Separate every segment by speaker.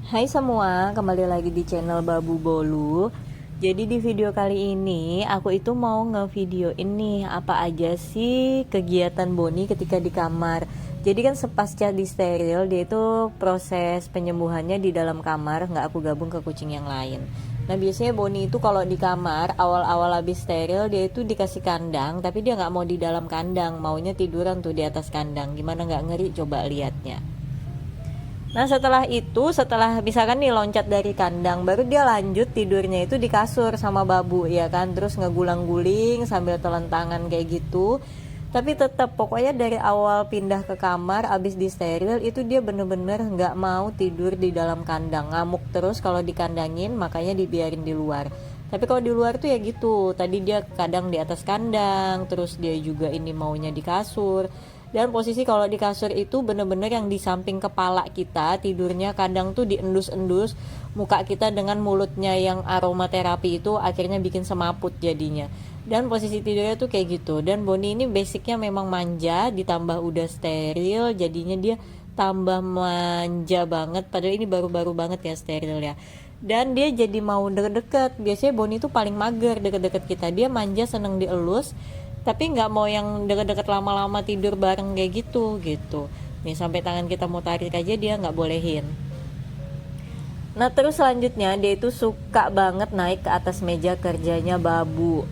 Speaker 1: Hai semua, kembali lagi di channel Babu Bolu. Jadi di video kali ini aku itu mau ngevideoin nih apa aja sih kegiatan Boni ketika di kamar. Jadi kan sepasca di steril dia itu proses penyembuhannya di dalam kamar, nggak aku gabung ke kucing yang lain. Nah biasanya Boni itu kalau di kamar awal-awal habis steril dia itu dikasih kandang, tapi dia nggak mau di dalam kandang, maunya tiduran tuh di atas kandang. Gimana nggak ngeri coba lihatnya. Nah setelah misalkan nih loncat dari kandang, baru dia lanjut tidurnya itu di kasur sama babu ya kan, terus ngegulang-guling sambil telentangan kayak gitu. Tapi tetap pokoknya dari awal pindah ke kamar abis di steril itu dia bener-bener nggak mau tidur di dalam kandang, ngamuk terus kalau dikandangin, makanya dibiarin di luar. Tapi kalau di luar tuh ya gitu, tadi dia kadang di atas kandang, terus dia juga ini maunya di kasur. Dan posisi kalau di kasur itu bener-bener yang di samping kepala kita tidurnya, kadang tuh diendus-endus muka kita dengan mulutnya yang aromaterapi itu akhirnya bikin semaput jadinya. Dan posisi tidurnya tuh kayak gitu. Dan Boni ini basicnya memang manja, ditambah udah steril jadinya dia tambah manja banget, padahal ini baru-baru banget ya steril ya. Dan dia jadi mau deket-deket. Biasanya Boni tuh paling mager deket-deket kita, dia manja seneng dielus, tapi nggak mau yang deket-deket lama-lama tidur bareng kayak gitu nih, sampai tangan kita mau tarik aja dia nggak bolehin. Nah terus selanjutnya dia itu suka banget naik ke atas meja kerjanya babu.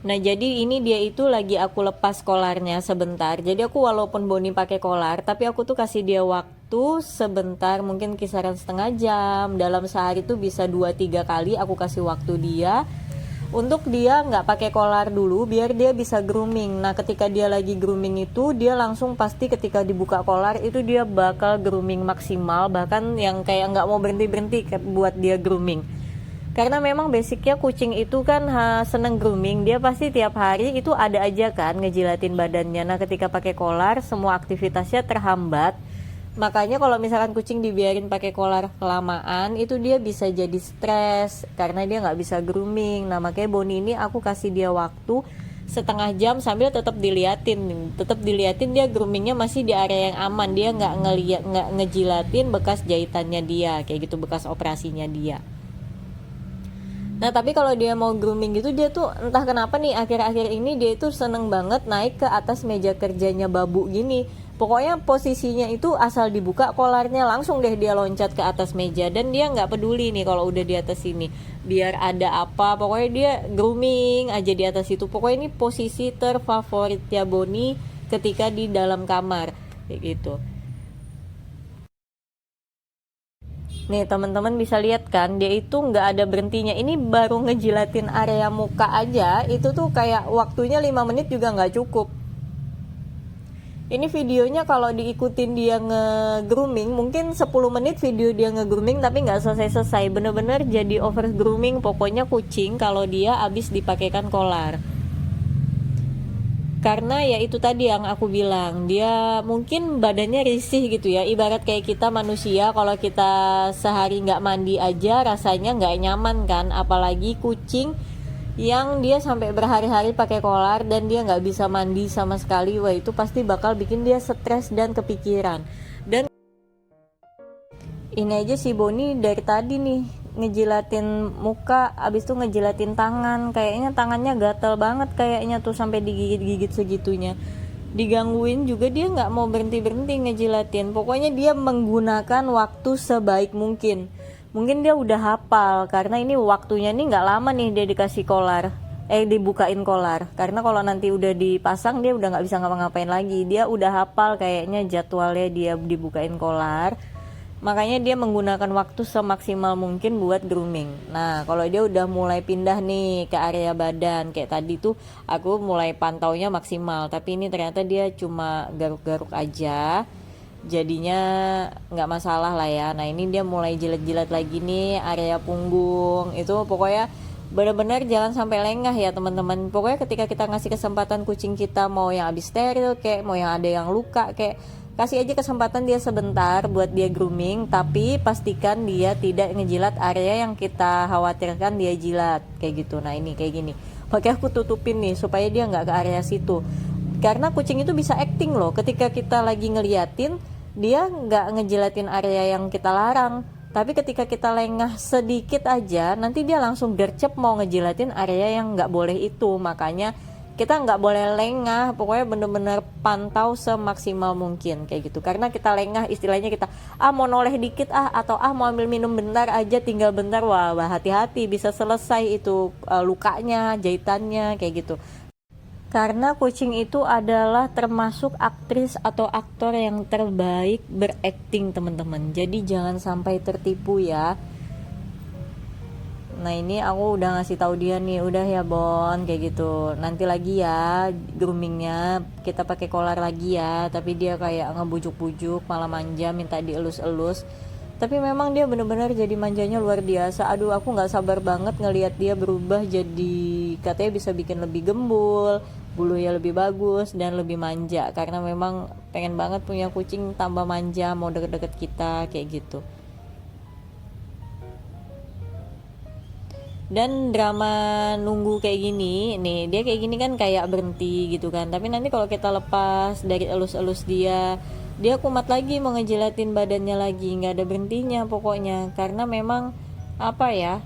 Speaker 1: Nah jadi ini dia itu lagi aku lepas kolarnya sebentar, jadi aku walaupun Boni pakai kolar tapi aku tuh kasih dia waktu sebentar, mungkin kisaran setengah jam, dalam sehari tuh bisa 2-3 kali aku kasih waktu dia untuk dia nggak pakai kolar dulu biar dia bisa grooming. Nah ketika dia lagi grooming itu dia langsung pasti ketika dibuka kolar itu dia bakal grooming maksimal, bahkan yang kayak nggak mau berhenti buat dia grooming. Karena memang basicnya kucing itu kan seneng grooming, dia pasti tiap hari itu ada aja kan ngejilatin badannya. Nah ketika pakai kolar semua aktivitasnya terhambat. Makanya kalau misalkan kucing dibiarin pakai kolar kelamaan itu dia bisa jadi stres karena dia nggak bisa grooming. Nah makanya Boni ini aku kasih dia waktu setengah jam sambil tetap diliatin dia groomingnya masih di area yang aman, dia nggak ngejilatin bekas jahitannya dia kayak gitu, bekas operasinya dia. Nah tapi kalau dia mau grooming gitu dia tuh entah kenapa nih akhir-akhir ini dia itu seneng banget naik ke atas meja kerjanya babu gini. Pokoknya posisinya itu asal dibuka kolarnya langsung deh dia loncat ke atas meja, dan dia nggak peduli nih kalau udah di atas sini. Biar ada apa, pokoknya dia grooming aja di atas itu. Pokoknya ini posisi terfavoritnya Boni ketika di dalam kamar kayak gitu. Nih teman-teman bisa lihat kan dia itu nggak ada berhentinya, ini baru ngejilatin area muka aja itu tuh kayak waktunya 5 menit juga nggak cukup. Ini videonya kalau diikutin dia nge-grooming mungkin 10 menit video dia nge-grooming, tapi nggak selesai-selesai, bener-bener jadi over grooming pokoknya kucing kalau dia abis dipakaikan kolar. Karena ya itu tadi yang aku bilang, dia mungkin badannya risih gitu ya, ibarat kayak kita manusia kalau kita sehari nggak mandi aja rasanya nggak nyaman kan, apalagi kucing yang dia sampai berhari-hari pakai kolar dan dia nggak bisa mandi sama sekali. Wah itu pasti bakal bikin dia stres dan kepikiran. Dan ini aja si Boni dari tadi nih ngejilatin muka, abis itu ngejilatin tangan, kayaknya tangannya gatel banget kayaknya tuh sampai digigit-gigit segitunya. Digangguin juga dia nggak mau berhenti ngejilatin, pokoknya dia menggunakan waktu sebaik mungkin. Mungkin dia udah hafal karena ini waktunya nih nggak lama nih dia dikasih kolar, dibukain kolar, karena kalau nanti udah dipasang dia udah nggak bisa ngapa-ngapain lagi. Dia udah hafal kayaknya jadwalnya dia dibukain kolar, makanya dia menggunakan waktu semaksimal mungkin buat grooming. Nah kalau dia udah mulai pindah nih ke area badan kayak tadi tuh aku mulai pantaunya maksimal, tapi ini ternyata dia cuma garuk-garuk aja, jadinya nggak masalah lah ya. Nah ini dia mulai jilat-jilat lagi nih area punggung itu, pokoknya benar-benar jangan sampai lengah ya teman-teman. Pokoknya ketika kita ngasih kesempatan kucing kita, mau yang habis steril kayak mau yang ada yang luka kayak, kasih aja kesempatan dia sebentar buat dia grooming, tapi pastikan dia tidak ngejilat area yang kita khawatirkan dia jilat kayak gitu. Nah ini kayak gini, makanya aku tutupin nih supaya dia nggak ke area situ, karena kucing itu bisa acting loh ketika kita lagi ngeliatin dia nggak ngejilatin area yang kita larang. Tapi ketika kita lengah sedikit aja, nanti dia langsung gercep mau ngejilatin area yang nggak boleh itu. Makanya kita nggak boleh lengah, pokoknya bener-bener pantau semaksimal mungkin kayak gitu. Karena kita lengah, istilahnya kita mau noleh dikit atau mau ambil minum bentar aja, tinggal bentar, wah hati-hati bisa selesai itu lukanya, jahitannya kayak gitu. Karena kucing itu adalah termasuk aktris atau aktor yang terbaik berakting, teman-teman. Jadi jangan sampai tertipu ya. Nah ini aku udah ngasih tahu dia nih, udah ya Bon kayak gitu. Nanti lagi ya groomingnya kita pakai kolar lagi ya. Tapi dia kayak ngebujuk-bujuk, malah manja, minta dielus-elus. Tapi memang dia bener-bener jadi manjanya luar biasa. Aduh, aku nggak sabar banget ngelihat dia berubah jadi, katanya bisa bikin lebih gembul, bulunya lebih bagus dan lebih manja. Karena memang pengen banget punya kucing tambah manja, mau deket-deket kita kayak gitu. Dan drama nunggu kayak gini nih, dia kayak gini kan kayak berhenti gitu kan, tapi nanti kalau kita lepas dari elus-elus dia kumat lagi mau ngejilatin badannya lagi, nggak ada berhentinya pokoknya. Karena memang apa ya,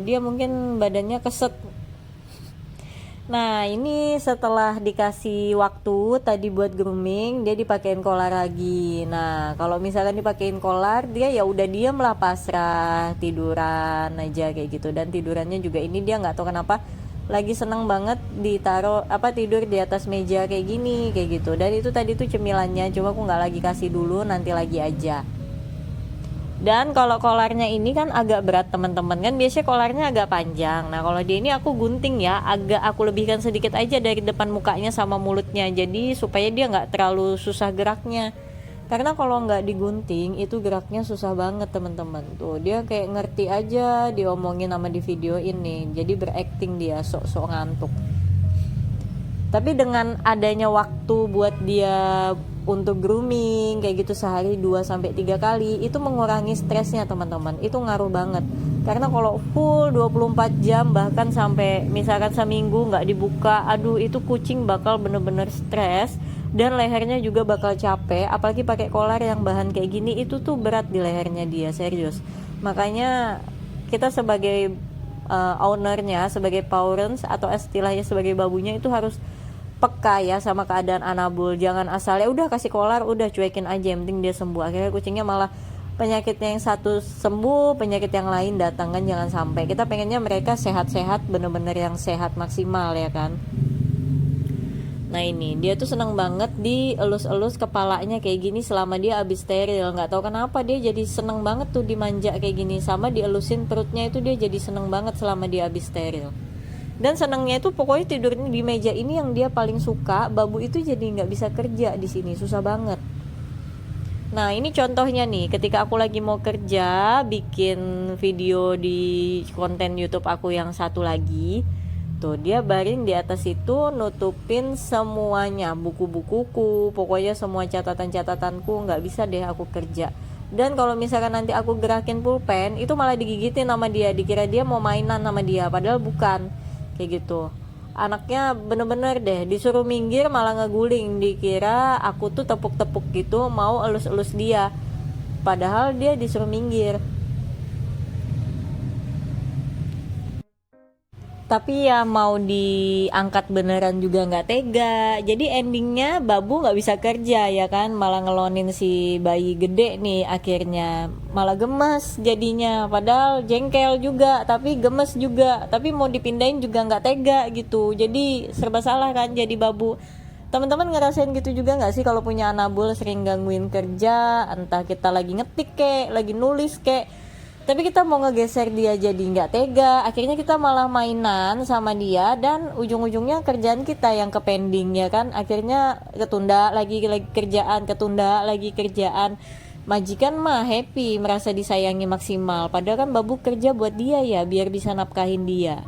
Speaker 1: dia mungkin badannya keset. Nah ini setelah dikasih waktu tadi buat grooming, dia dipakein kolar lagi. Nah kalau misalkan dipakein kolar, dia ya udah diem lah, pasrah tiduran aja kayak gitu. Dan tidurannya juga ini dia nggak tahu kenapa lagi seneng banget ditaruh tidur di atas meja kayak gini kayak gitu. Dan itu tadi tuh cemilannya, cuma aku nggak lagi kasih dulu, nanti lagi aja. Dan kalau kolarnya ini kan agak berat teman-teman, kan biasanya kolarnya agak panjang. Nah kalau dia ini aku gunting ya, agak aku lebihkan sedikit aja dari depan mukanya sama mulutnya, jadi supaya dia nggak terlalu susah geraknya. Karena kalau nggak digunting itu geraknya susah banget teman-teman. Tuh dia kayak ngerti aja diomongin sama di video ini, jadi berakting dia sok-sok ngantuk. Tapi dengan adanya waktu buat dia untuk grooming kayak gitu sehari 2-3 kali, itu mengurangi stresnya teman-teman. Itu ngaruh banget. Karena kalau full 24 jam bahkan sampai misalkan seminggu nggak dibuka, aduh itu kucing bakal bener-bener stres dan lehernya juga bakal capek. Apalagi pakai kolar yang bahan kayak gini, itu tuh berat di lehernya dia, serius. Makanya kita sebagai ownernya, sebagai parents atau istilahnya sebagai babunya itu harus peka ya sama keadaan Anabul. Jangan asal ya udah kasih kolar udah cuekin aja, yang penting dia sembuh. Akhirnya kucingnya malah penyakitnya yang satu sembuh, penyakit yang lain datang kan. Jangan sampai, kita pengennya mereka sehat-sehat, bener-bener yang sehat maksimal ya kan. Nah ini dia tuh seneng banget dielus-elus kepalanya kayak gini selama dia abis steril. Nggak tahu kenapa dia jadi seneng banget tuh dimanja kayak gini, sama dielusin perutnya itu dia jadi seneng banget selama dia abis steril. Dan senangnya itu pokoknya tidurnya di meja ini yang dia paling suka. Babu itu jadi nggak bisa kerja di sini, susah banget. Nah ini contohnya nih, ketika aku lagi mau kerja bikin video di konten YouTube aku yang satu lagi, tuh dia baring di atas itu nutupin semuanya, buku-bukuku, pokoknya semua catatan-catatanku, nggak bisa deh aku kerja. Dan kalau misalkan nanti aku gerakin pulpen, itu malah digigitin sama dia, dikira dia mau mainan sama dia, padahal bukan. Kayak gitu, anaknya bener-bener deh disuruh minggir malah ngeguling, dikira aku tuh tepuk-tepuk gitu mau elus-elus dia, padahal dia disuruh minggir. Tapi ya mau diangkat beneran juga nggak tega. Jadi endingnya Babu nggak bisa kerja ya kan, malah ngelonin si bayi gede nih, akhirnya malah gemes jadinya. Padahal jengkel juga, tapi gemes juga. Tapi mau dipindahin juga nggak tega gitu. Jadi serba salah kan jadi Babu. Teman-teman ngerasain gitu juga nggak sih kalau punya Anabul sering gangguin kerja, entah kita lagi ngetik kek, lagi nulis kek, tapi kita mau ngegeser dia jadi nggak tega, akhirnya kita malah mainan sama dia dan ujung-ujungnya kerjaan kita yang ke pending ya kan, akhirnya ketunda lagi kerjaan, ketunda lagi kerjaan. Majikan mah happy merasa disayangi maksimal, padahal kan Babu kerja buat dia ya biar bisa nafkahin dia.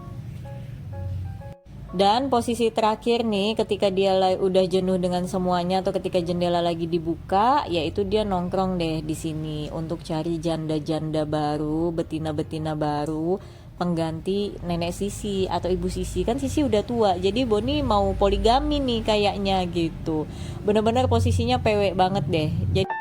Speaker 1: Dan posisi terakhir nih, ketika dia udah jenuh dengan semuanya atau ketika jendela lagi dibuka, yaitu dia nongkrong deh di sini untuk cari janda-janda baru, betina-betina baru. pengganti nenek Sisi atau ibu Sisi. Kan Sisi udah tua, jadi Boni mau poligami nih kayaknya gitu. Bener-bener posisinya pewek banget deh. Jadi